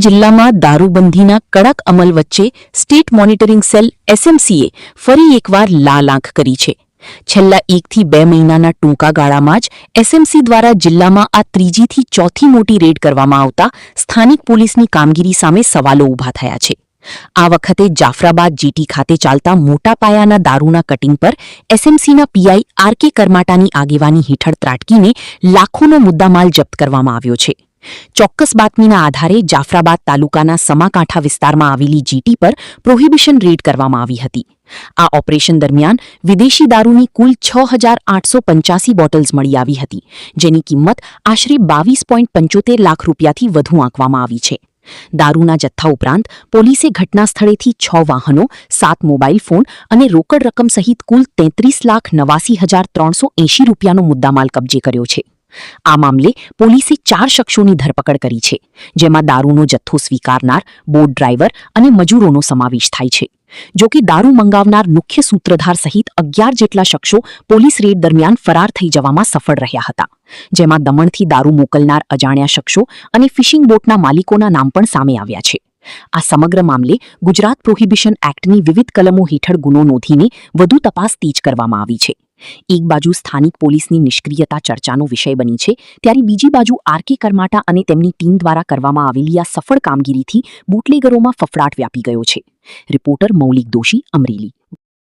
જિલ્લામાં દારૂબંધીના કડક અમલ વચ્ચે સ્ટેટ મોનિટરિંગ સેલ એસએમસીએ ફરી એકવાર લાલ આંખ કરી છે. છેલ્લા 1 થી 2 મહિનાના ટૂંકા ગાળામાં જ એસએમસી દ્વારા જિલ્લામાં આ ત્રીજીથી ચોથી મોટી રેડ કરવામાં આવતા સ્થાનિક પોલીસની કામગીરી સામે સવાલો ઊભા થયા છે. આ વખતે જાફરાબાદ જીટી ખાતે ચાલતા મોટા પાયાના દારૂના કટિંગ પર એસએમસીના પીઆઈ આર.કે. કરમાટાની આગેવાની હેઠળ ત્રાટકીને લાખોનો મુદ્દામાલ જપ્ત કરવામાં આવ્યો છે. ચોક્કસ બાતમીના આધારે જાફરાબાદ તાલુકાના સમાકાંઠા વિસ્તારમાં આવેલી જીટી પર પ્રોહિબિશન રેડ કરવામાં આવી હતી. આ ઓપરેશન દરમિયાન વિદેશી દારૂની કુલ 6,885 બોટલ્સ મળી આવી હતી, જેની કિંમત આશરે 22.75 લાખ રૂપિયાથી વધુ આંકવામાં આવી છે. દારૂના જથ્થા ઉપરાંત પોલીસે ઘટના સ્થળેથી 6 વાહનો, 7 મોબાઈલ ફોન અને રોકડ રકમ સહિત કુલ 33,89,380 રૂપિયાનો મુદ્દામાલ કબજે કર્યો છે. આ મામલે પોલીસે 4 શખ્સોની ધરપકડ કરી છે, જેમાં દારૂનો જથ્થો સ્વીકારનાર, બોટ ડ્રાઈવર અને મજૂરોનો સમાવેશ થાય છે. જો કે દારૂ મંગાવનાર મુખ્ય સૂત્રધાર સહિત 11 જેટલા શખ્સો પોલીસ રેડ દરમિયાન ફરાર થઈ જવામાં સફળ રહ્યા હતા, જેમાં દમણથી દારૂ મોકલનાર અજાણ્યા શખ્સો અને ફિશિંગ બોટના માલિકોના નામ પણ સામે આવ્યા છે. આ સમગ્ર મામલે ગુજરાત પ્રોહિબિશન એક્ટની વિવિધ કલમો હેઠળ ગુનો નોંધીને વધુ તપાસ તેજ કરવામાં આવી છે. એક બાજુ સ્થાનિક પોલીસની નિષ્ક્રિયતા ચર્ચાનો વિષય બની છે, ત્યારે બીજી બાજુ આર.કે. કરમાટા અને તેમની ટીમ દ્વારા કરવામાં આવેલી આ સફળ કામગીરીથી બુટલેગરોમાં ફફડાટ વ્યાપી ગયો છે. રિપોર્ટર મૌલિક દોશી, અમરેલી.